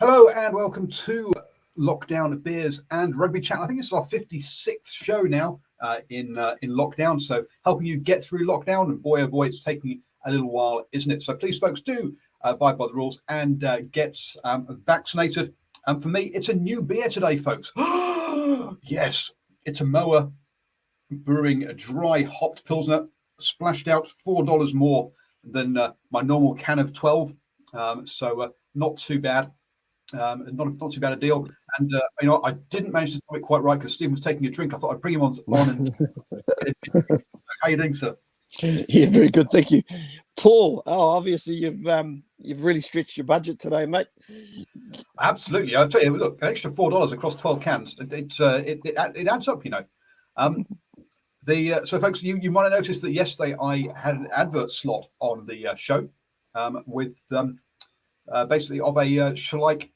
Hello and welcome to Lockdown Beers and Rugby Chat. I think this is our 56th show now in lockdown, so helping you get through lockdown. And boy, oh boy, it's taking a little while, isn't it? So please, folks, do abide by the rules and get vaccinated. And for me, it's a new beer today, folks. Yes, it's a Moa Brewing a dry hopped Pilsner, splashed out $4 more than my normal can of 12. So not too bad. Not too bad a deal. And I didn't manage to do it quite right because Stephen was taking a drink. I thought I'd bring him on and how you doing, sir? Yeah, very good, thank you, Paul. Oh, obviously you've really stretched your budget today, mate. Absolutely. I'll tell you, look, an extra $4 across 12 cans. It adds up, So, folks, you might have noticed that yesterday I had an advert slot on the show with basically of a Schleich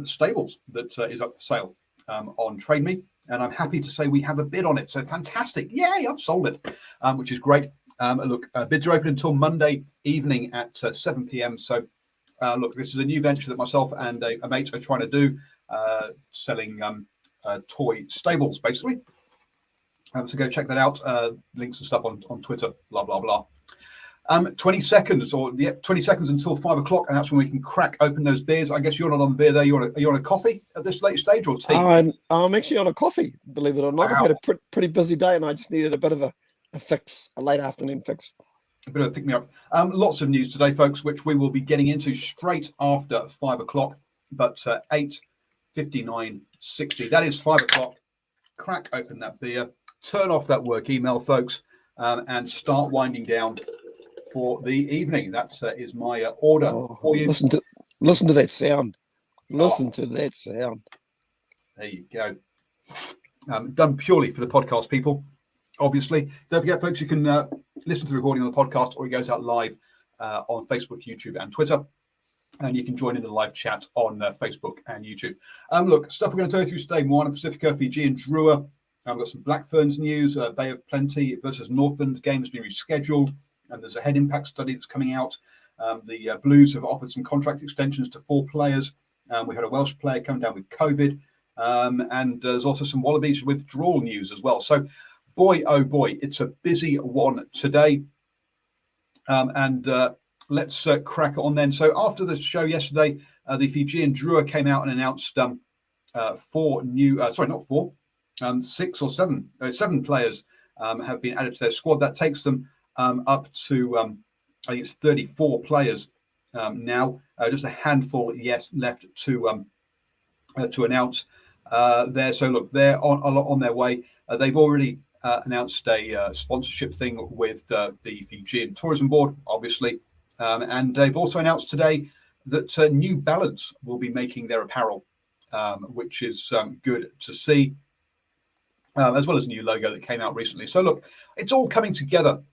stables that is up for sale on Trade Me, and I'm happy to say we have a bid on it. So fantastic! Yay! I've sold it, which is great. Look, bids are open until Monday evening at 7 p.m. So look, this is a new venture that myself and a mate are trying to do, selling toy stables, basically. So go check that out. Links and stuff on Twitter. Blah blah blah. 20 seconds until 5 o'clock, and that's when we can crack open those beers. I guess you're not on the beer there. Are you on a coffee at this late stage or tea? I'm actually on a coffee, believe it or not. Wow. I've had a pretty busy day, and I just needed a bit of a fix, a late afternoon fix. A bit of a pick me up. Lots of news today, folks, which we will be getting into straight after 5 o'clock. But 8:59:60. That is 5 o'clock. Crack open that beer. Turn off that work email, folks, and start winding down for the evening. That is my order for you. Listen to that sound. Listen to that sound. There you go. Done purely for the podcast people, obviously. Don't forget, folks, you can listen to the recording on the podcast, or it goes out live on Facebook, YouTube, and Twitter. And you can join in the live chat on Facebook and YouTube. Look, stuff we're going to go through today: Moana Pasifika, Fijian Drua. I've got some Black Ferns news. Bay of Plenty versus Northland game has been rescheduled. And there's a head impact study that's coming out. The Blues have offered some contract extensions to 4 players. We had a Welsh player come down with COVID. And there's also some Wallabies withdrawal news as well. So, boy, oh boy, it's a busy one today. Let's crack on then. So after the show yesterday, the Fijian Drua came out and announced 7 players have been added to their squad. That takes them up to, I think it's 34 players now. Just a handful, left to announce there. So look, they're on their way. They've already announced a sponsorship thing with the Fijian Tourism Board, obviously, and they've also announced today that New Balance will be making their apparel, which is good to see, as well as a new logo that came out recently. So look, it's all coming together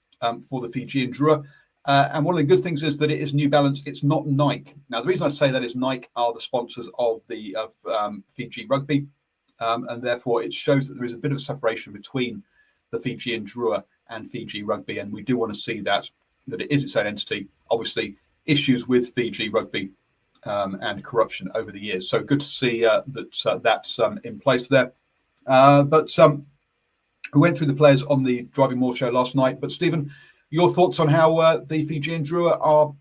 for the Fijian Drua. And one of the good things is that it is New Balance. It's not Nike. Now, the reason I say that is Nike are the sponsors of Fiji Rugby. And therefore, it shows that there is a bit of separation between the Fijian Drua and Fiji Rugby. And we do want to see that it is its own entity. Obviously, issues with Fiji Rugby and corruption over the years. So good to see that's in place there. We went through the players on the Driving More show last night. But Stephen, your thoughts on how the Fijian Drua are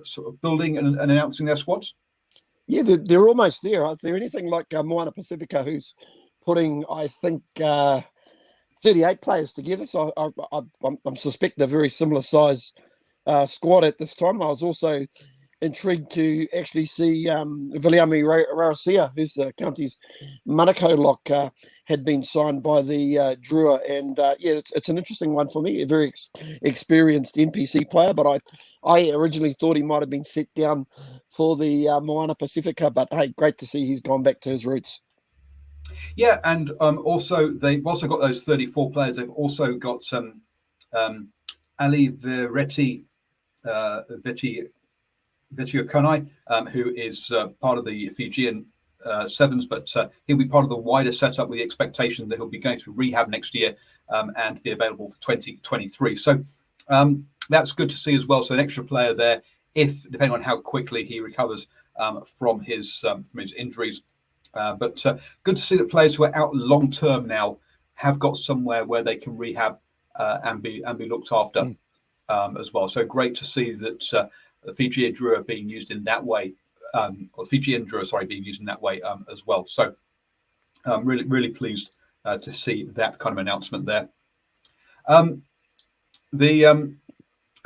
sort of building and announcing their squads? Yeah, they're almost there. They're anything like Moana Pasifika, who's putting, I think, 38 players together. So I'm suspect a very similar size squad at this time. I was also intrigued to actually see Viliami Rarasia, who's the county's Manukau lock, had been signed by the Drua. And it's an interesting one for me, a very experienced NPC player, but I originally thought he might have been set down for the Moana Pasifika, but hey, great to see he's gone back to his roots. Yeah, and also they've also got those 34 players. They've also got Ali Veretti Konai, who is part of the Fijian Sevens, but he'll be part of the wider setup with the expectation that he'll be going through rehab next year and be available for 2023. So that's good to see as well. So an extra player there, if depending on how quickly he recovers from his injuries. But good to see that players who are out long term now have got somewhere where they can rehab and be looked after as well. So great to see that the Fijian Drua being used in that way, or Fijian Drua, sorry, being used in that way as well. So really pleased to see that kind of announcement there.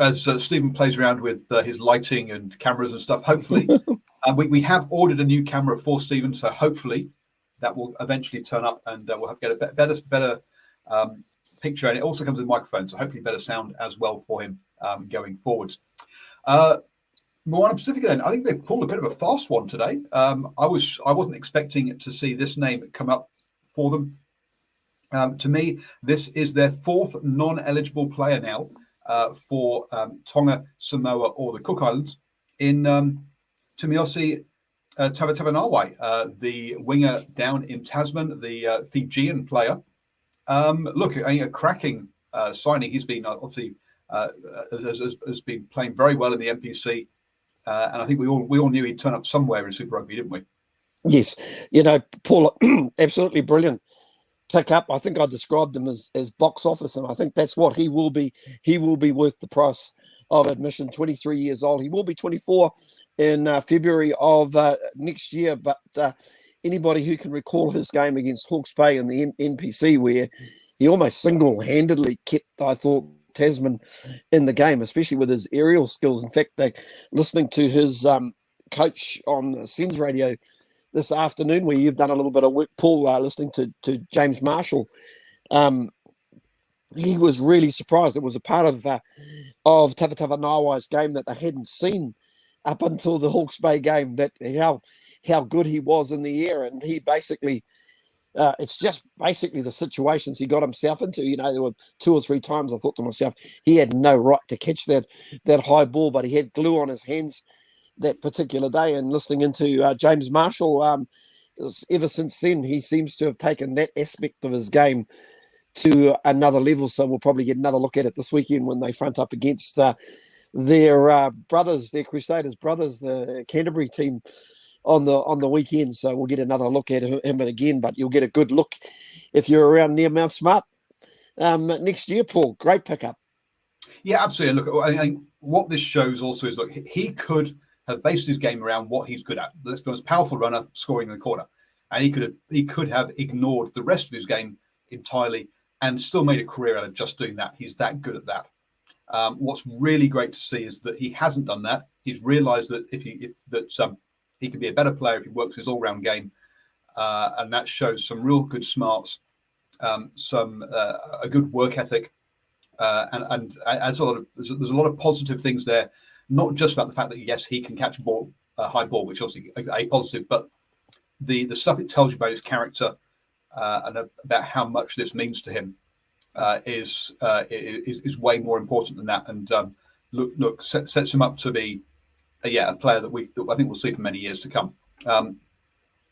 As Stephen plays around with his lighting and cameras and stuff, hopefully we have ordered a new camera for Stephen, so hopefully that will eventually turn up and we'll get a better picture, and it also comes with a microphone, so hopefully better sound as well for him going forwards. Moana Pasifika, then, I think they pulled a bit of a fast one today. I wasn't expecting to see this name come up for them. To me, this is their fourth non-eligible player now for Tonga, Samoa, or the Cook Islands in Tumiyosi Tavatanawai, the winger down in Tasman, the Fijian player. Look, a cracking signing. He's been obviously has been playing very well in the NPC, and I think we all knew he'd turn up somewhere in Super Rugby, didn't we? Yes, Paul, absolutely brilliant pick up. I think I described him as box office, and I think that's what he will be. He will be worth the price of admission. 23 years old. He will be 24 in February of next year. But anybody who can recall his game against Hawke's Bay in the NPC, where he almost single-handedly kept, I thought, Tasman in the game, especially with his aerial skills. In fact, listening to his coach on Sens Radio this afternoon, where you've done a little bit of work, Paul, listening to James Marshall, he was really surprised. It was a part of Tavatanawai's game that they hadn't seen up until the Hawke's Bay game, that how good he was in the air. And he basically, it's just basically the situations he got himself into. There were 2 or 3 times I thought to myself, he had no right to catch that high ball, but he had glue on his hands that particular day. And listening into James Marshall, ever since then, he seems to have taken that aspect of his game to another level. So we'll probably get another look at it this weekend when they front up against their brothers, their Crusaders brothers, the Canterbury team on the weekend. So we'll get another look at him again, but you'll get a good look if you're around near Mount Smart next year, Paul. Great pickup. Yeah, absolutely. Look, I think what this shows also is, look, he could have based his game around what he's good at. Let's be honest, powerful runner, scoring in the corner, and he could have ignored the rest of his game entirely and still made a career out of just doing that. He's that good at that. What's really great to see is that he hasn't done that. He's realised that he can be a better player if he works his all-round game, and that shows some real good smarts, a good work ethic, and adds there's a lot of positive things there. Not just about the fact that, yes, he can catch a high ball, which obviously a positive, but the stuff it tells you about his character and about how much this means to him is way more important than that. And sets him up to be a player that I think we'll see for many years to come.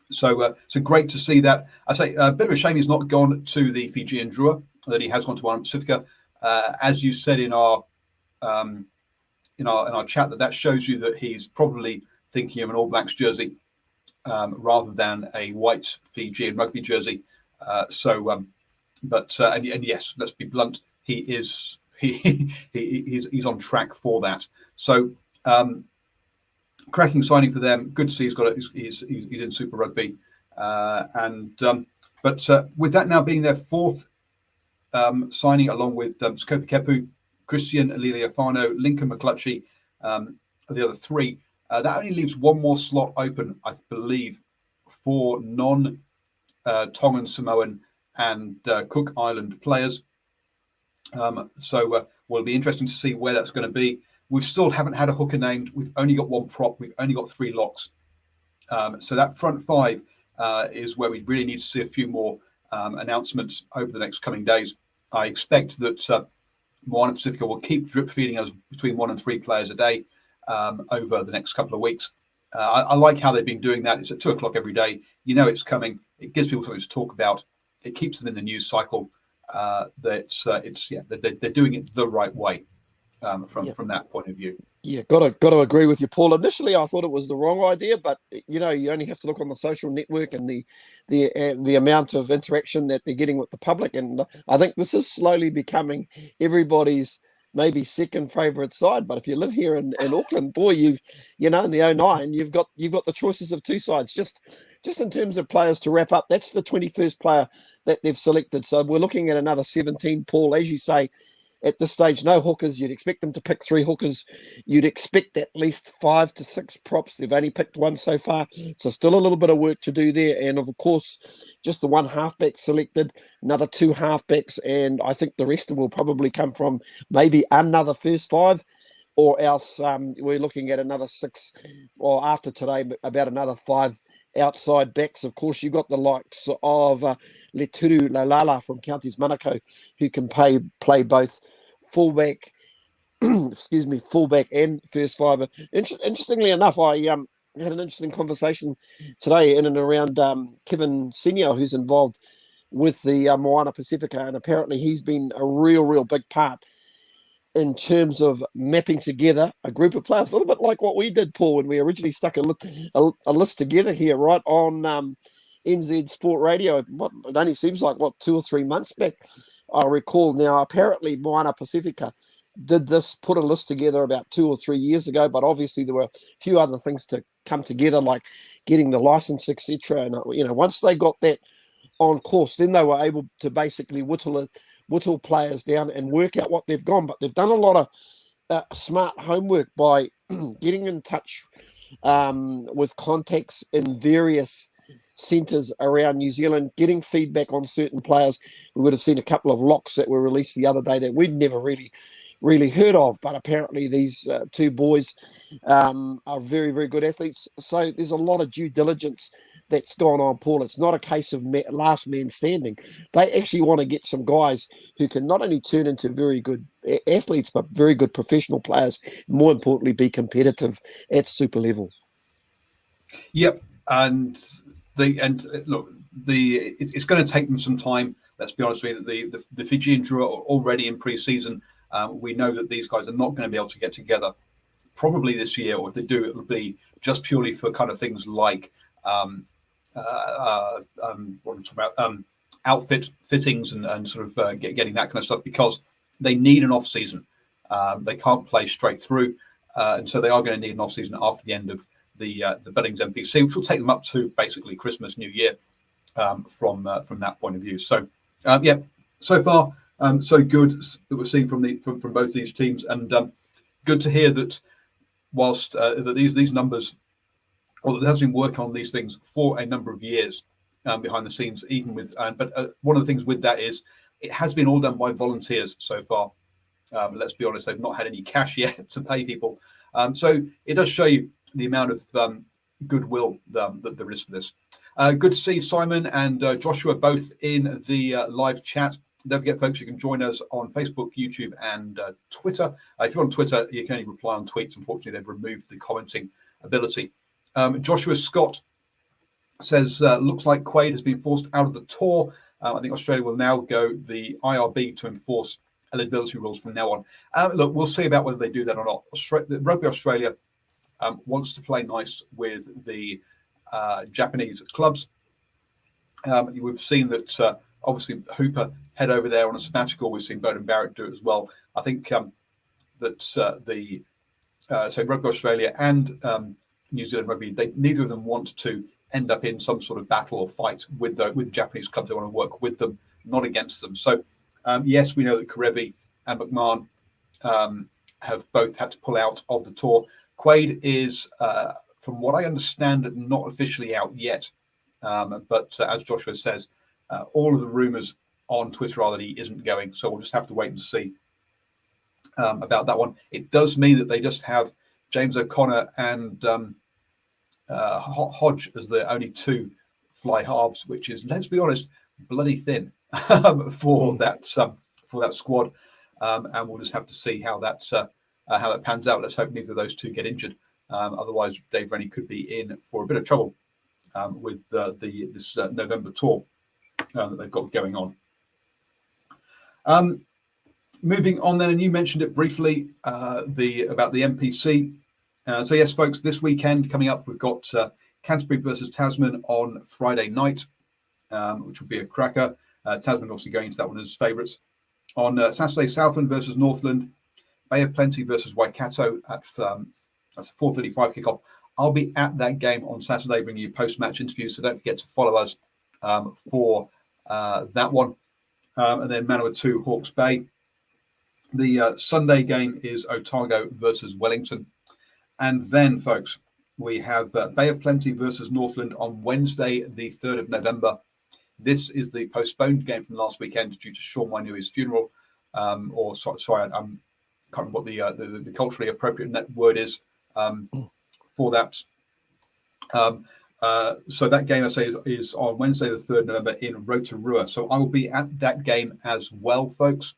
So great to see that. I say a bit of a shame he's not gone to the Fijian Drua, that he has gone to Moana Pasifika. As you said in our chat, that shows you that he's probably thinking of an All Blacks jersey rather than a white Fijian rugby jersey. And yes, let's be blunt, he's on track for that. So cracking signing for them. Good to see he's in Super Rugby, but with that now being their fourth signing, along with Skopi Kepu, Christian Liliafano, Lincoln McClutchy, the other 3. That only leaves one more slot open, I believe, for non-Tongan, Samoan, and Cook Island players. So will be interesting to see where that's going to be. We still haven't had a hooker named. We've only got 1 prop. We've only got 3 locks. So that front 5 is where we really need to see a few more announcements over the next coming days. I expect that Moana Pasifika will keep drip feeding us between 1 and 3 players a day over the next couple of weeks. I like how they've been doing that. It's at 2:00 every day. It's coming. It gives people something to talk about. It keeps them in the news cycle. They're doing it the right way from that point of view. Yeah, got to agree with you, Paul. Initially, I thought it was the wrong idea, but you only have to look on the social network and the amount of interaction that they're getting with the public, and I think this is slowly becoming everybody's maybe second favourite side. But if you live here in Auckland, boy, in the '09, you've got the choices of two sides. Just in terms of players to wrap up, that's the 21st player that they've selected. So we're looking at another 17, Paul, as you say. At this stage, no hookers. You'd expect them to pick 3 hookers. You'd expect at least 5 to 6 props. They've only picked 1 so far. So still a little bit of work to do there. And of course, just the 1 halfback selected, another 2 halfbacks. And I think the rest will probably come from maybe another first 5, or else we're looking at another 6, or after today, about another 5 outside backs. Of course, you've got the likes of Leturu Lalala from Counties Manukau, who can play both fullback, fullback and first 5. Interestingly enough, I had an interesting conversation today in and around Kevin Senior, who's involved with the Moana Pasifika, and apparently he's been a real big part in terms of mapping together a group of players, a little bit like what we did, Paul, when we originally stuck a list together here, right, on NZ Sport Radio. It only seems like, 2 or 3 months back, I recall. Now, apparently, Moana Pasifika did this, put a list together about 2 or 3 years ago, but obviously there were a few other things to come together, like getting the license, etc. And, once they got that on course, then they were able to basically whittle players down and work out what they've gone. But they've done a lot of smart homework by getting in touch with contacts in various centres around New Zealand, getting feedback on certain players. We would have seen a couple of locks that were released the other day that we'd never really heard of, but apparently these 2 boys are very good athletes. So there's a lot of due diligence that's gone on, Paul. It's not a case of last man standing. They actually want to get some guys who can not only turn into very good athletes, but very good professional players, more importantly, be competitive at super level. Yep, and look, it's going to take them some time. Let's be honest with you. The Fijian Drua are already in pre-season. We know that these guys are not going to be able to get together probably this year, or if they do, it will be just purely for kind of things like what I'm talking about, outfit fittings and sort of getting that kind of stuff, because they need an off season. They can't play straight through, and so they are going to need an off season after the end of the Bunnings NPC, which will take them up to basically Christmas, New Year, from that point of view. So yeah, so far so good that we're seeing from both these teams, and good to hear that whilst that these numbers, or that has been working on these things for a number of years behind the scenes, even with but one of the things with that is it has been all done by volunteers so far. Let's be honest, they've not had any cash yet to pay people, so it does show you the amount of goodwill that there is for this. Good to see Simon and Joshua both in the live chat. Don't forget, folks, you can join us on Facebook, YouTube, and Twitter. If you're on Twitter, you can only reply on tweets. Unfortunately, they've removed the commenting ability. Joshua Scott says, looks like Quaid has been forced out of the tour. I think Australia will now go the IRB to enforce eligibility rules from now on. Look, we'll see about whether they do that or not. Rugby Australia wants to play nice with the Japanese clubs. We've seen that obviously Hooper head over there on a sabbatical. We've seen Bowden Barrett do it as well. I think that so Rugby Australia and New Zealand Rugby, neither of them want to end up in some sort of battle or fight with the Japanese clubs. They want to work with them, not against them. So yes, we know that Karevi and McMahon have both had to pull out of the tour. Quaid is, from what I understand, not officially out yet. But as Joshua says, all of the rumours on Twitter are that he isn't going. So we'll just have to wait and see about that one. It does mean that they just have James O'Connor and Hodge as the only 2 fly halves, which is, let's be honest, bloody thin for that squad. And we'll just have to see how that pans out. Let's hope neither of those 2 get injured. Otherwise, Dave Rennie could be in for a bit of trouble with this November tour that they've got going on. Moving on then, and you mentioned it briefly, about the NPC. So yes, folks, this weekend coming up, we've got Canterbury versus Tasman on Friday night, which will be a cracker. Tasman obviously going into that one as favourites. On Saturday, Southland versus Northland, Bay of Plenty versus Waikato at that's a 4:35 kickoff. I'll be at that game on Saturday, bringing you post-match interviews, so don't forget to follow us for that one. And then Manawatu, Hawke's Bay. The Sunday game is Otago versus Wellington. And then, folks, we have Bay of Plenty versus Northland on Wednesday, the 3rd of November. This is the postponed game from last weekend due to Sean Wainui's funeral. I can't remember what the culturally appropriate word is for that. So that game, I say, is on Wednesday, the 3rd of November in Rotorua. So I will be at that game as well, folks.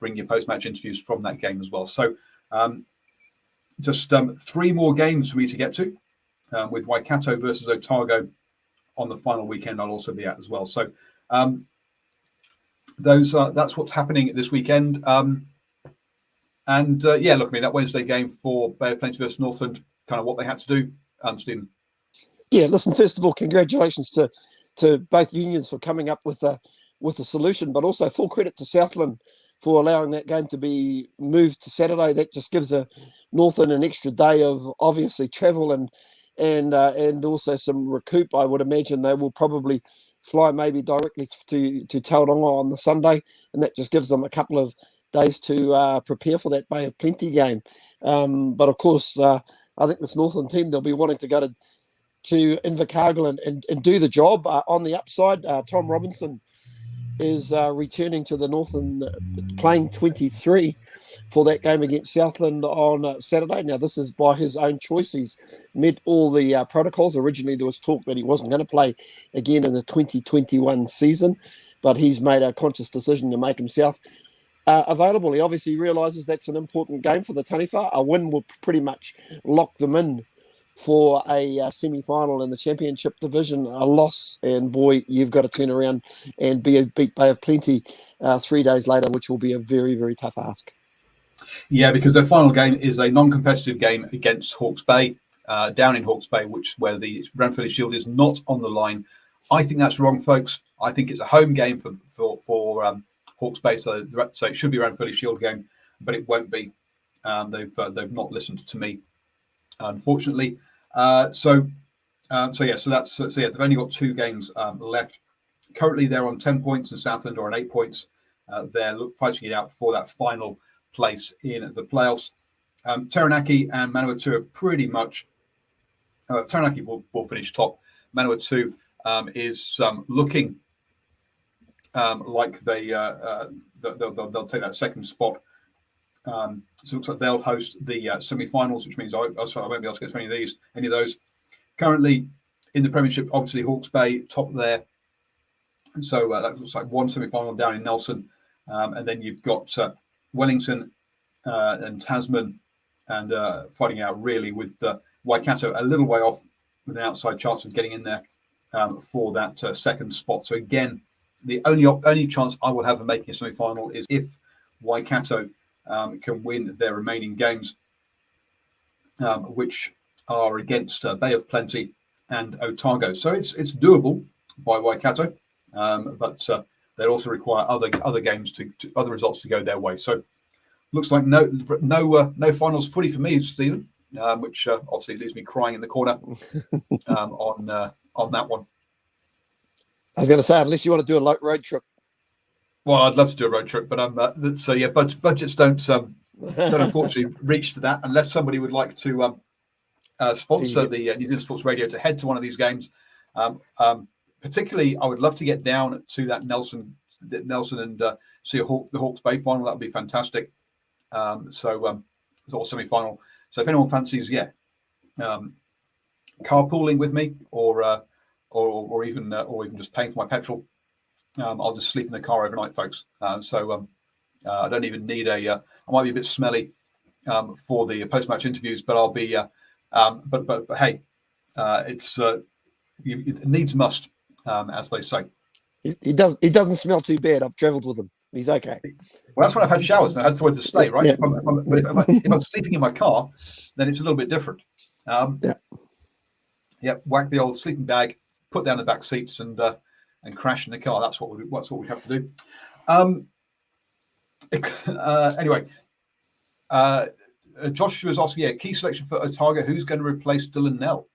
Bring your post-match interviews from that game as well. So just 3 more games for me to get to, with Waikato versus Otago on the final weekend. I'll also be at as well. So that's what's happening this weekend. Yeah, look, I mean, that Wednesday game for Bay of Plenty versus Northland, kind of what they had to do, Stephen. Yeah, listen, first of all, congratulations to both unions for coming up with a solution, but also full credit to Southland for allowing that game to be moved to Saturday. That just gives Northland an extra day of obviously travel and also some recoup. I would imagine they will probably fly maybe directly to Tauranga on the Sunday, and that just gives them a couple of days to prepare for that Bay of Plenty game. But of course, I think this Northland team, they'll be wanting to go to Invercargill and do the job. On the upside, Tom Robinson is returning to the Northland, playing 23 for that game against Southland on Saturday. Now, this is by his own choice. He's met all the protocols. Originally, there was talk that he wasn't going to play again in the 2021 season, but he's made a conscious decision to make himself available. He obviously realises that's an important game for the Taniwha. A win will pretty much lock them in for a semi-final in the championship division. A loss, and boy, you've got to turn around and beat Bay of Plenty 3 days later, which will be a very, very tough ask. Yeah, because their final game is a non-competitive game against Hawke's Bay, down in Hawke's Bay, where the Ranfurly Shield is not on the line. I think that's wrong, folks. I think it's a home game for Hawke's Bay, so it should be a Ranfurly Shield game, but it won't be. They've not listened to me, unfortunately. So they've only got 2 games left. Currently, they're on 10 points, and Southland are on 8 points. They're fighting it out for that final place in the playoffs. Taranaki and Manawatu are pretty much. Taranaki will finish top. Manawatu is looking like they'll take that second spot. So it looks like they'll host the semi-finals, which means I won't be able to get to any of those. Currently in the Premiership, obviously Hawke's Bay top there. So that looks like 1 semi-final down in Nelson, and then you've got Wellington and Tasman, and fighting out really with Waikato a little way off, with an outside chance of getting in there for that second spot. So again, the only chance I will have of making a semi-final is if Waikato can win their remaining games, which are against Bay of Plenty and Otago. So it's doable by Waikato, but they also require other games to other results to go their way. So looks like no finals footy for me, Stephen, which obviously leaves me crying in the corner on that one. I was going to say, unless you want to do a road trip. Well, I'd love to do a road trip, but budgets don't unfortunately reach to that unless somebody would like to sponsor the New Zealand Sports Radio to head to one of these games. Particularly, I would love to get down to that Nelson and see the Hawke's Bay final. That would be fantastic. Or semi-final. So if anyone fancies, carpooling with me, or even just paying for my petrol, I'll just sleep in the car overnight, folks. I don't even need I might be a bit smelly for the post-match interviews, but I'll be. But hey, it needs must, as they say. He doesn't smell too bad. I've travelled with him. He's okay. Well, that's when I've had showers and I had somewhere to stay, right? Yeah. If I'm sleeping in my car, then it's a little bit different. Whack the old sleeping bag, put down the back seats, and crash in the car. That's what we have to do. Anyway, Joshua was asking, key selection for Otago. Who's going to replace Dylan Nell?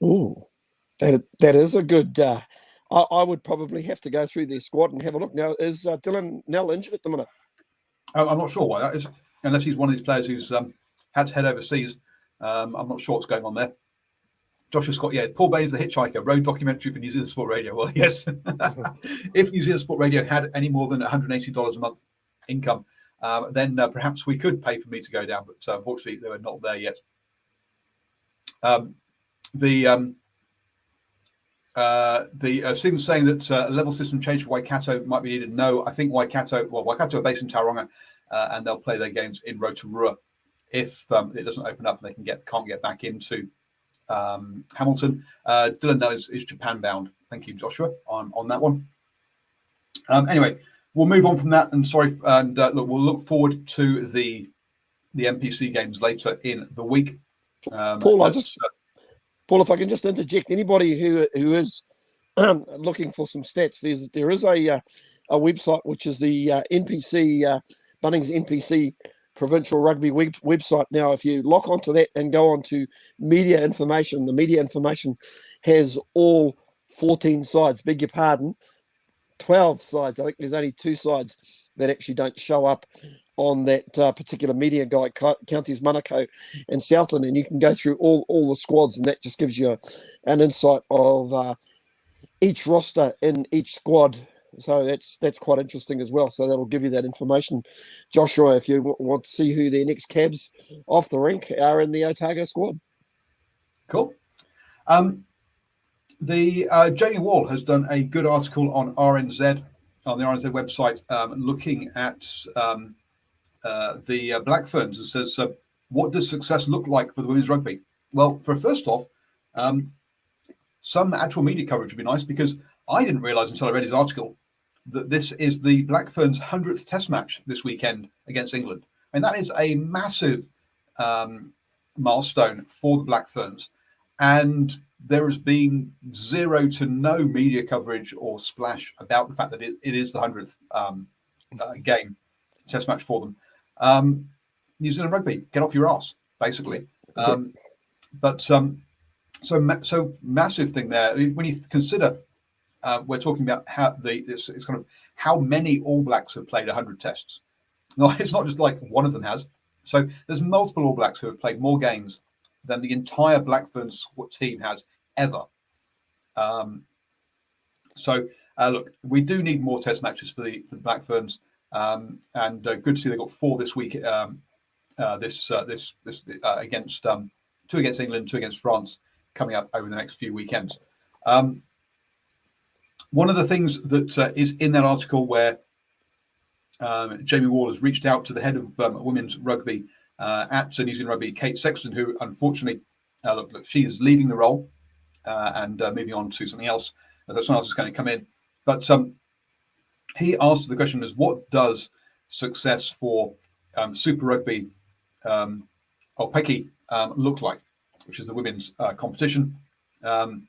Ooh, that is a good. I would probably have to go through their squad and have a look. Now, is Dylan Nell injured at the minute? I'm not sure why that is, unless he's one of these players who's had to head overseas. I'm not sure what's going on there. Joshua Scott, Paul Baines, the Hitchhiker, road documentary for New Zealand Sport Radio. Well, yes. If New Zealand Sport Radio had any more than $180 a month income, then perhaps we could pay for me to go down, but unfortunately they were not there yet. Stephen's saying that a level system change for Waikato might be needed. No, I think Waikato are based in Tauranga, and they'll play their games in Rotorua. If it doesn't open up and they can't get back into Hamilton. Dylan Nell is Japan bound. Thank you, Joshua, on that one. Anyway, we'll move on from that. And we'll look forward to the NPC games later in the week. Paul, if I can just interject, anybody who is looking for some stats, there is a website which is the NPC Bunnings NPC Provincial Rugby website. Now, if you lock onto that and go on to media information, the media information has all 14 sides, beg your pardon, 12 sides. I think there's only 2 sides that actually don't show up on that particular media guide, counties Manukau and Southland, and you can go through all the squads, and that just gives you an insight of each roster in each squad. So that's quite interesting as well. So that'll give you that information, Joshua, if you want to see who their next cabs off the rink are in the Otago squad. Cool. The Jamie Wall has done a good article on RNZ, on the RNZ website, looking at the Black Ferns, and says, what does success look like for the women's rugby? Well, first off, some actual media coverage would be nice, because I didn't realise until I read his article that this is the Black Ferns' 100th Test match this weekend against England. And that is a massive milestone for the Black Ferns. And there has been zero to no media coverage or splash about the fact that it is the 100th game, Test match for them. New Zealand Rugby, get off your ass, basically. So massive thing there. When you consider, we're talking about it's kind of how many All Blacks have played 100 tests. No, it's not just like one of them has. So there's multiple All Blacks who have played more games than the entire Black Ferns team has ever. Look, we do need more Test matches for the Black Ferns, and good to see they got 4 this week. Against 2 against England, 2 against France, coming up over the next few weekends. One of the things that is in that article where Jamie Wall has reached out to the head of women's rugby at New Zealand Rugby, Kate Sexton, who unfortunately, she is leaving the role and moving on to something else. Someone else is going to come in. But he asked the question is, what does success for Super Rugby Aupiki look like, which is the women's competition? And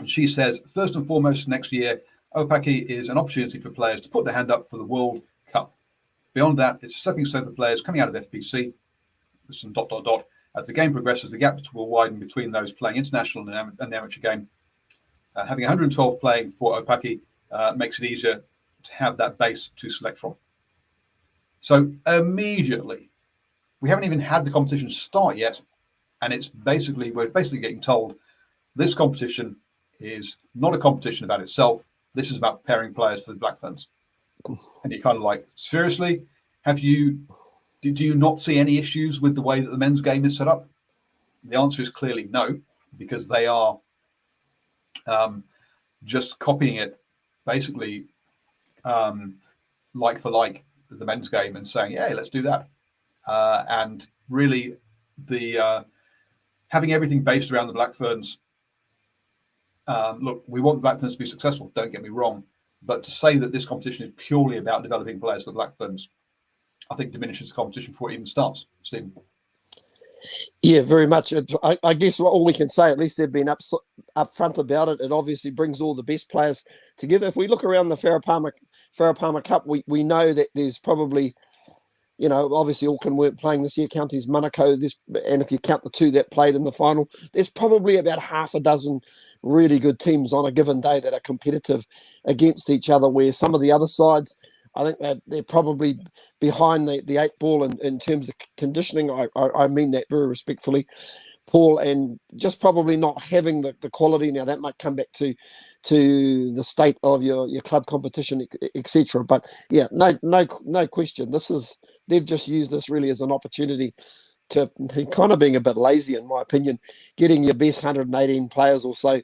she says, first and foremost, next year, Aupiki is an opportunity for players to put their hand up for the World Cup. Beyond that, it's a stepping stone for players coming out of FPC. There's some ... As the game progresses, the gap will widen between those playing international and the amateur game. Having 112 playing for Aupiki makes it easier to have that base to select from. So immediately, we haven't even had the competition start yet, and we're basically getting told this competition is not a competition about itself. This is about preparing players for the Black Ferns. And you're kind of like, seriously? Do you not see any issues with the way that the men's game is set up? The answer is clearly no, because they are just copying it basically like for like the men's game and saying, hey, let's do that. And really the having everything based around the Black Ferns. Look, we want the Black Ferns to be successful, don't get me wrong. But to say that this competition is purely about developing players for the Black Ferns, I think diminishes the competition before it even starts. Stephen. Yeah, very much. I guess all we can say, at least they've been upfront about it. It obviously brings all the best players together. If we look around the Farah Cup, we know that there's probably, obviously Auckland weren't playing this year, Counties Manukau, and if you count the two that played in the final, there's probably about half a dozen really good teams on a given day that are competitive against each other, where some of the other sides, I think that they're probably behind the eight ball in terms of conditioning. I mean that very respectfully, Paul, and just probably not having the quality. Now that might come back to the state of your club competition, etc. But yeah, no question. They've just used this really as an opportunity to kind of being a bit lazy, in my opinion, getting your best 118 players or so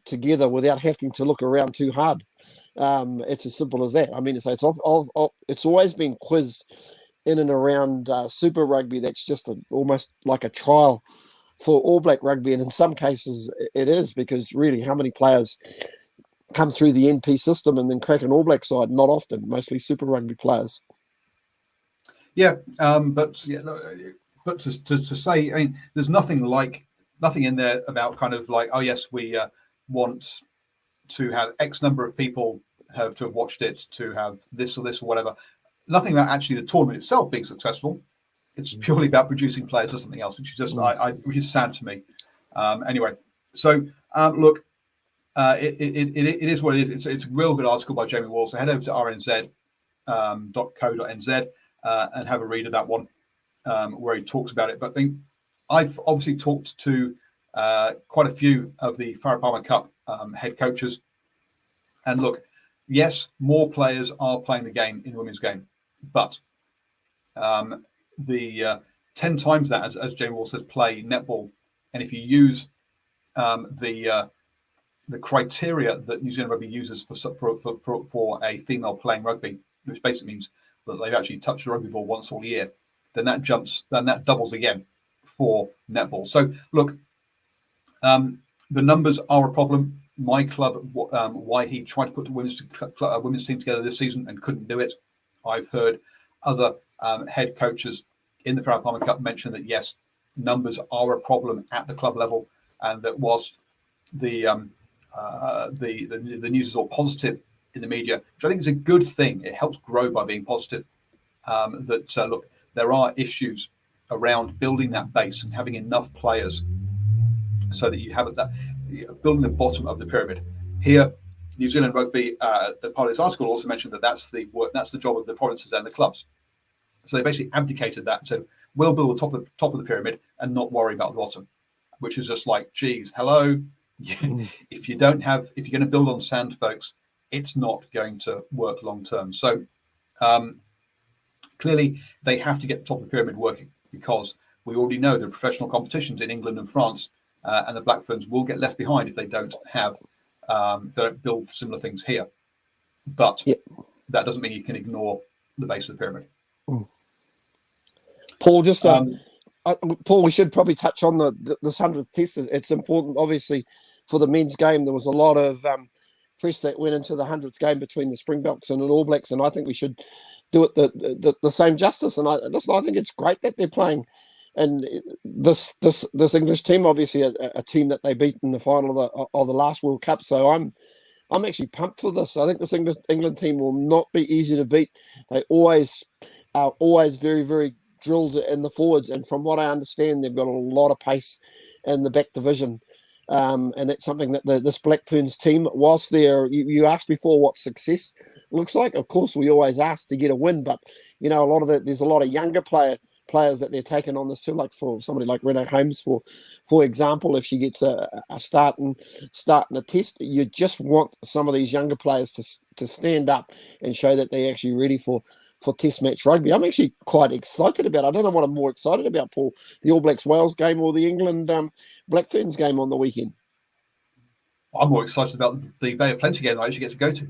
together without having to look around too hard. It's as simple as that. I mean, it's always been quizzed in and around Super Rugby. That's just almost like a trial for All Black Rugby, and in some cases it is, because really, how many players come through the NP system and then crack an All Black side? Not often. Mostly Super Rugby players. Yeah, but to say, I mean, there's nothing in there about kind of like, oh yes, we want to have X number of people have to have watched it, to have this or whatever. Nothing about actually the tournament itself being successful. It's purely about producing players or something else, which is just which is sad to me. Anyway, so look, it is what it is. It's a real good article by Jamie Wall. So head over to rnz.co.nz and have a read of that one, where he talks about it. But I've obviously talked to quite a few of the Farah Palmer Cup head coaches, and look, yes, more players are playing the game in the women's game, but the 10 times that, as Jamie Wall says, play netball, and if you use the criteria that New Zealand Rugby uses for a female playing rugby, which basically means that they've actually touched the rugby ball once all year, then that doubles again for netball. So look, the numbers are a problem. My club, why he tried to put the women's team together this season and couldn't do it. I've heard other head coaches in the Farah Palmer Cup mention that yes, numbers are a problem at the club level, and that whilst the news is all positive in the media, which I think is a good thing. It helps grow by being positive. Look, there are issues around building that base and having enough players so that you have that building the bottom of the pyramid. Here, New Zealand Rugby, the part of this article also mentioned that that's the job of the provinces and the clubs. So they basically abdicated that. So we'll build the top of the pyramid and not worry about the bottom, which is just like, geez, hello. If you're going to build on sand, folks, it's not going to work long term. So clearly they have to get the top of the pyramid working, because we already know the professional competitions in England and France, and the Black Ferns will get left behind if they don't build similar things here. But that doesn't mean you can ignore the base of the pyramid. Paul, Paul, we should probably touch on this 100th test. It's important, obviously, for the men's game. There was a lot of press that went into the 100th game between the Springboks and the All Blacks, and I think we should do it the same justice. And I think it's great that they're playing. And this English team, obviously, a team that they beat in the final of the last World Cup. So I'm actually pumped for this. I think this England team will not be easy to beat. They are always very, very drilled in the forwards, and from what I understand, they've got a lot of pace in the back division, and that's something that this Black Ferns team, whilst you asked before what success looks like. Of course, we always ask to get a win, but there's a lot of younger players that they're taking on this too, like for somebody like Renee Holmes, for example, if she gets a start in a test, you just want some of these younger players to stand up and show that they're actually ready for test match rugby. I'm actually quite excited about it. I don't know what I'm more excited about, Paul, the All Blacks Wales game or the England Black Ferns game on the weekend. I'm more excited about the Bay of Plenty game I actually get to go to.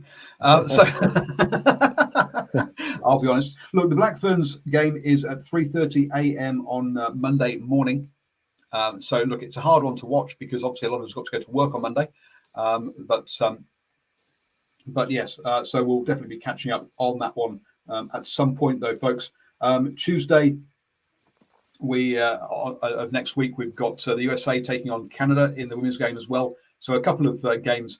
I'll be honest. Look, the Black Ferns game is at 3:30 a.m. on Monday morning. So, look, it's a hard one to watch because obviously a lot of us got to go to work on Monday. But But yes, so we'll definitely be catching up on that one at some point, though, folks. Tuesday of next week, we've got the USA taking on Canada in the women's game as well. So a couple of games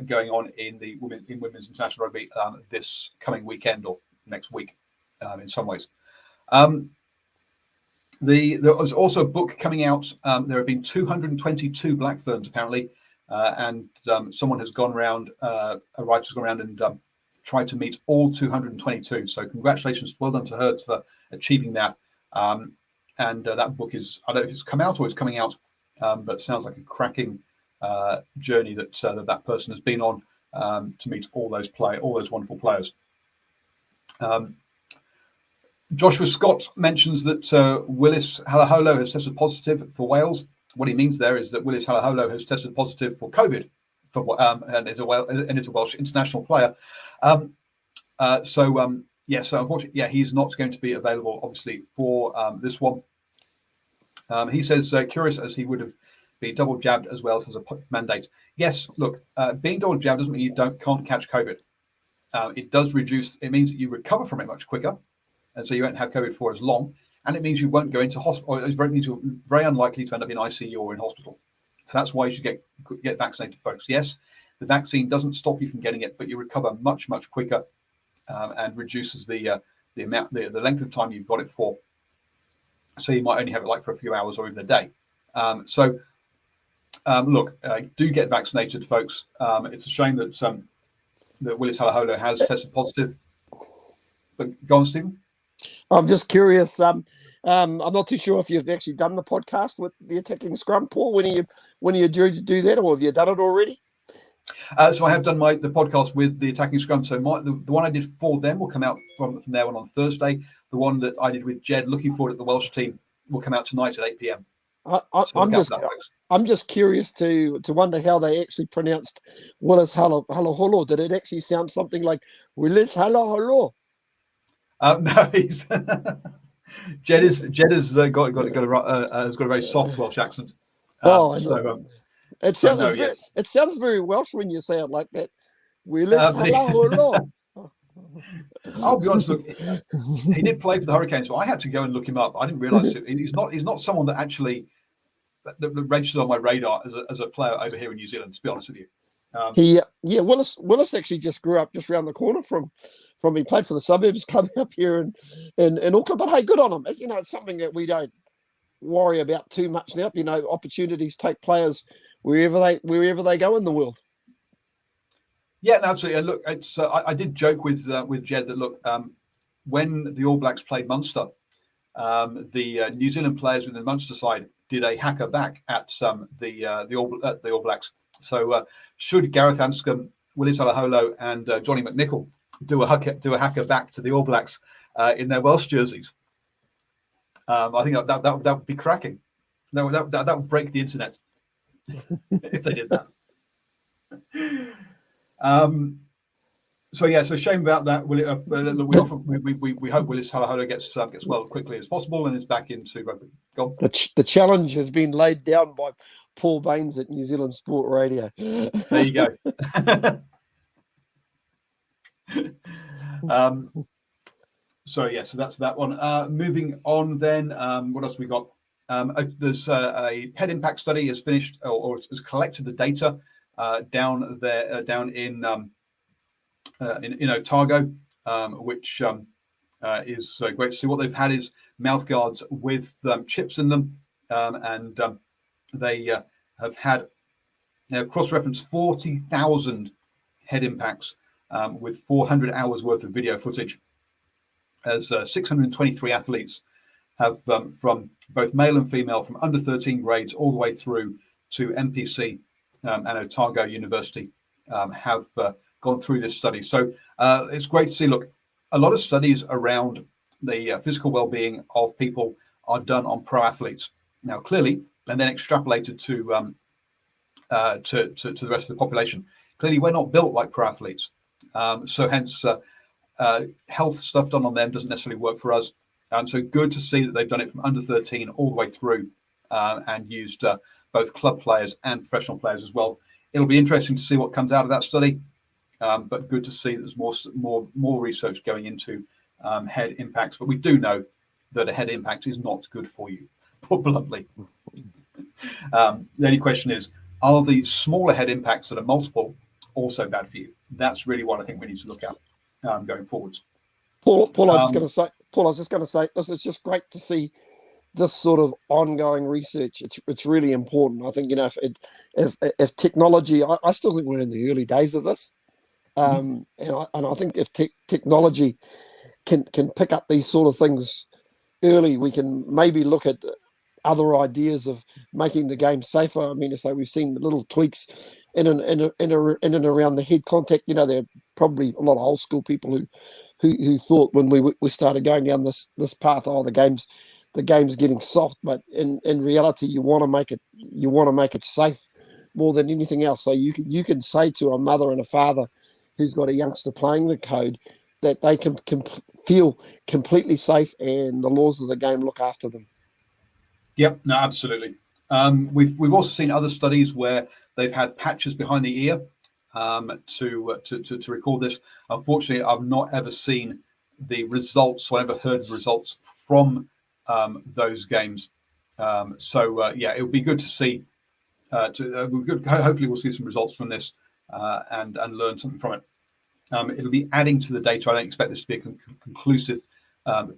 going on in women's international rugby this coming weekend or next week, in some ways. There was also a book coming out. There have been 222 black ferns apparently, and someone has gone around, a writer's gone around and tried to meet all 222. So congratulations, well done to her for achieving that. And that book is, I don't know if it's come out or it's coming out, but sounds like a cracking journey that that person has been on to meet all those wonderful players. Joshua Scott mentions that Willis Halaholo has tested positive for Wales. What he means there is that Willis Halaholo has tested positive for COVID, and is a Welsh international player. Yes, so unfortunately, he's not going to be available, obviously, for this one. He says, curious as he would have been double jabbed as well as a mandate. Yes, look, being double jabbed doesn't mean you can't catch COVID. It does reduce, it means that you recover from it much quicker, and so you won't have COVID for as long, and it means you won't go into hospital, or it means you're very unlikely to end up in ICU or in hospital. So that's why you should get vaccinated, folks. Yes, the vaccine doesn't stop you from getting it, but you recover much, much quicker. And reduces the length of time you've got it for. So you might only have it for a few hours or even a day. Look, do get vaccinated, folks. It's a shame that that Willis Halaholo has tested positive. But go on, Stephen. I'm just curious. I'm not too sure if you've actually done the podcast with the attacking scrum, Paul. When are you due to do that, or have you done it already? So I have done the podcast with the attacking scrum. So the one I did for them will come out from there on Thursday. The one that I did with Jed, looking forward at the Welsh team, will come out tonight at 8 p.m. I'm just curious to wonder how they actually pronounced Willis Halaholo. Did it actually sound something like Willis Halaholo? No, he's Jed has got a very soft Welsh accent. It sounds very Welsh when you say it like that. Willis Halaholo. I'll be honest. Look, he did play for the Hurricanes, so I had to go and look him up. I didn't realise it. He's not someone that actually that registered on my radar as a player over here in New Zealand. To be honest with you, Willis actually just grew up just around the corner from he played for the Suburbs, coming up here in Auckland. But hey, good on him. It's something that we don't worry about too much now. Opportunities take players wherever they go in the world. Yeah, no, absolutely. And look, it's I did joke with Jed that look, when the All Blacks played Munster, the New Zealand players within the Munster side did a hacker back at the All Blacks. So should Gareth Anscombe, Willis Halaholo, and Johnny McNichol do a hacker back to the All Blacks in their Welsh jerseys, I think that would be cracking. No, that would break the internet if they did that. So shame about that. We hope Willis Halaholo gets well as quickly as possible and is back into rugby. Go on. The challenge has been laid down by Paul Baines at New Zealand Sport Radio. There you go. So that's that one. Moving on then, what else have we got? There's a head impact study has finished or has collected the data down in Otago, which is great to see. What they've had is mouth guards with chips in them, and they have had cross-referenced 40,000 head impacts with 400 hours worth of video footage, as 623 athletes have from both male and female, from under 13 grades all the way through to NPC and Otago University, have gone through this study. So it's great to see. Look, a lot of studies around the physical well-being of people are done on pro athletes now, clearly, and then extrapolated to the rest of the population. Clearly, we're not built like pro athletes, so hence health stuff done on them doesn't necessarily work for us. So good to see that they've done it from under 13 all the way through, and used both club players and professional players as well. It'll be interesting to see what comes out of that study. but good to see there's more research going into head impacts. But we do know that a head impact is not good for you, put bluntly. The only question is, are the smaller head impacts that are multiple also bad for you? That's really what I think we need to look at going forwards. Paul, I was just going to say, listen, it's just great to see this sort of ongoing research. It's really important. I think, if technology, I still think we're in the early days of this, and I think if technology can pick up these sort of things early, we can maybe look at other ideas of making the game safer. I mean, to say we've seen little tweaks in and around the head contact. There are probably a lot of old school people who thought when we started going down this path, the game's getting soft, but in reality, you want to make it safe more than anything else. So you can say to a mother and a father who's got a youngster playing the code that they can feel completely safe, and the laws of the game look after them. Yep, no, absolutely. We've also seen other studies where they've had patches behind the ear to record this. Unfortunately, I've not ever seen the results or ever heard results from those games. It would be good to see. Hopefully, we'll see some results from this and learn something from it. It'll be adding to the data. I don't expect this to be a conclusive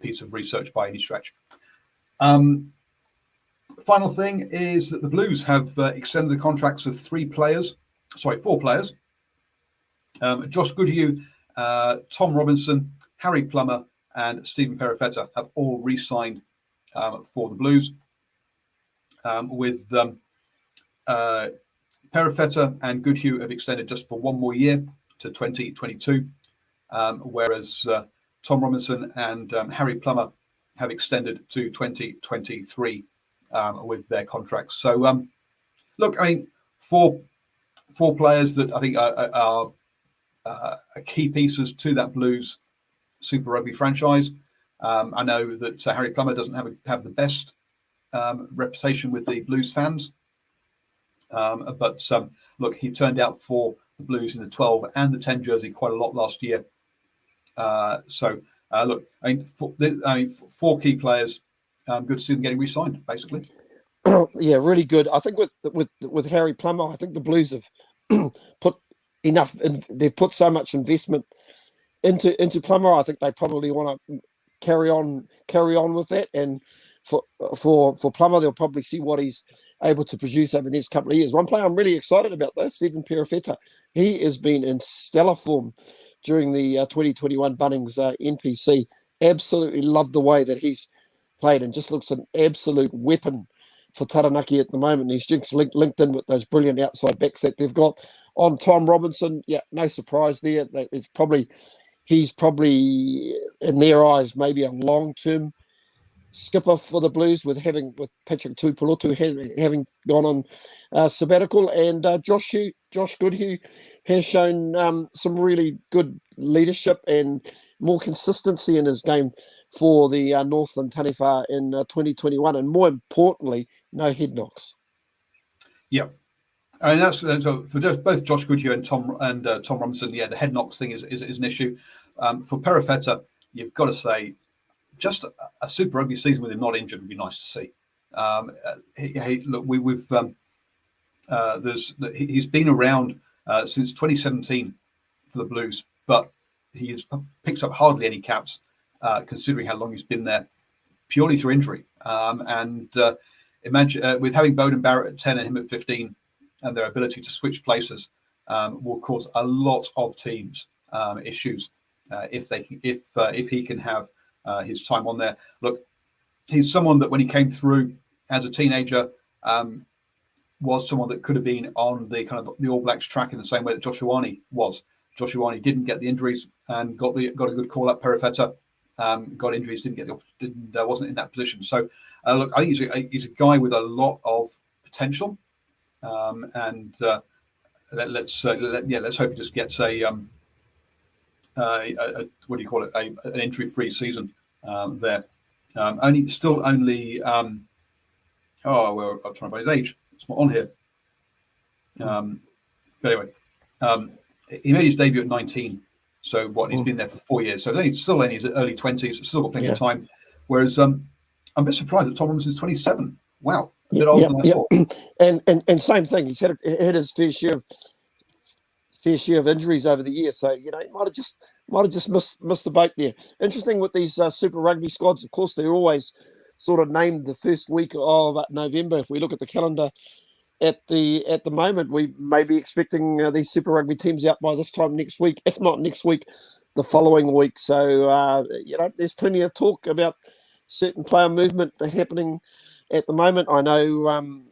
piece of research by any stretch. Final thing is that the Blues have extended the contracts of 4 players. Josh Goodhue, Tom Robinson, Harry Plummer, and Stephen Perifetta have all re-signed for the Blues. With Perifetta and Goodhue have extended just for 1 more year to 2022, whereas Tom Robinson and Harry Plummer have extended to 2023 with their contracts. So, look, I mean, four players that I think are key pieces to that Blues Super Rugby franchise. I know that Harry Plummer doesn't have the best reputation with the Blues fans, but look, he turned out for the Blues in the 12 and the 10 jersey quite a lot last year. Look, I mean, 4 key players. Good to see them getting re-signed, basically. Yeah, really good. I think with Harry Plummer, I think the Blues have put enough, and they've put so much investment into Plummer. I think they probably want to carry on with that. And for Plummer, they'll probably see what he's able to produce over the next couple of years. One player I'm really excited about, though, Stephen Perifetta. He has been in stellar form during the 2021 Bunnings NPC. Absolutely love the way that he's played, and just looks an absolute weapon for Taranaki at the moment. He's just linked in with those brilliant outside backs that they've got. On Tom Robinson, yeah, no surprise there. He's probably in their eyes maybe a long-term skipper for the Blues, with Patrick Tuipulotu having gone on sabbatical, and Josh Goodhue has shown some really good leadership and more consistency in his game for the Northland Taniwha in 2021, and more importantly, no head knocks. Yeah. I mean, that's for both Josh Goodhue and Tom Robinson. Yeah, the head knocks thing is an issue. For Perifetta, you've got to say, just a Super Rugby season with him not injured would be nice to see. He's been around since 2017 for the Blues, but he's picked up hardly any caps, considering how long he's been there, purely through injury. Imagine with having Bowden Barrett at 10 and him at 15, and their ability to switch places will cause a lot of teams issues if he can have his time on there. Look, he's someone that when he came through as a teenager was someone that could have been on the kind of the All Blacks track in the same way that Josh Ioane was. Josh Ioane didn't get the injuries and got a good call up. Perifetta got injuries, wasn't in that position. So look, I think he's a guy with a lot of potential, and let's hope he just gets an injury-free season there. I'm trying to find his age. It's not on here. But anyway, he made his debut at 19. So he's been there for 4 years. So he's still in his early 20s, still got plenty of time. Whereas I'm a bit surprised that Tom Robinson's 27. Wow, a bit older than I thought. And same thing. He's had his fair share of injuries over the year. So he might have just missed the boat there. Interesting with these Super Rugby squads. Of course, they're always sort of named the first week of November. If we look at the calendar at the moment, we may be expecting these Super Rugby teams out by this time next week. If not next week, the following week. So there's plenty of talk about certain player movement happening at the moment. I know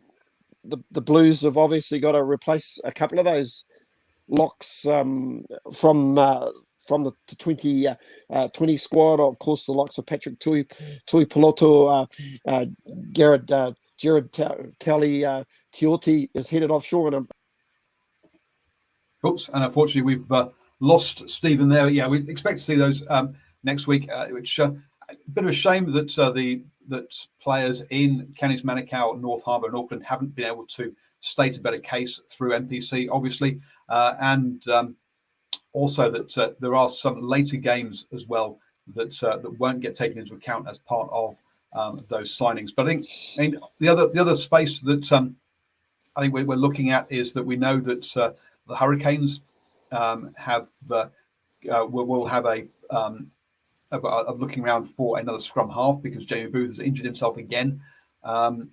the Blues have obviously got to replace a couple of those locks from the 2020 squad. Of course, the likes of Patrick Tui Piloto, Jared Tali Tioti is headed offshore. And unfortunately, we've lost Stephen there. Yeah, we expect to see those next week, which a bit of a shame that that players in Cairns, Manukau, North Harbour and Auckland haven't been able to state a better case through NPC, obviously, and also that there are some later games as well that won't get taken into account as part of those signings. But I think the other space that I think we're looking at is that we know that the Hurricanes will have of looking around for another scrum half because Jamie Booth has injured himself again down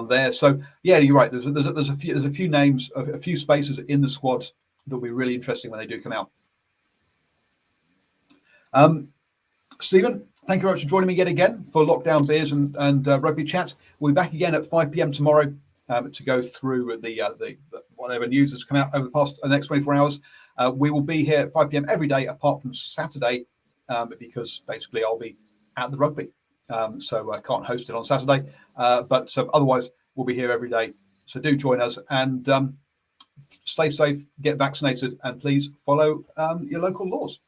there. So yeah, you're right. There's a few names, a few spaces in the squad that will be really interesting when they do come out. Stephen, thank you very much for joining me yet again for Lockdown Beers and Rugby Chats. We'll be back again at 5 p.m. tomorrow to go through the whatever news has come out over the next 24 hours. We will be here at 5 p.m. every day apart from Saturday because basically I'll be at the rugby. So I can't host it on Saturday. But otherwise, we'll be here every day. So do join us and stay safe, get vaccinated, and please follow your local laws.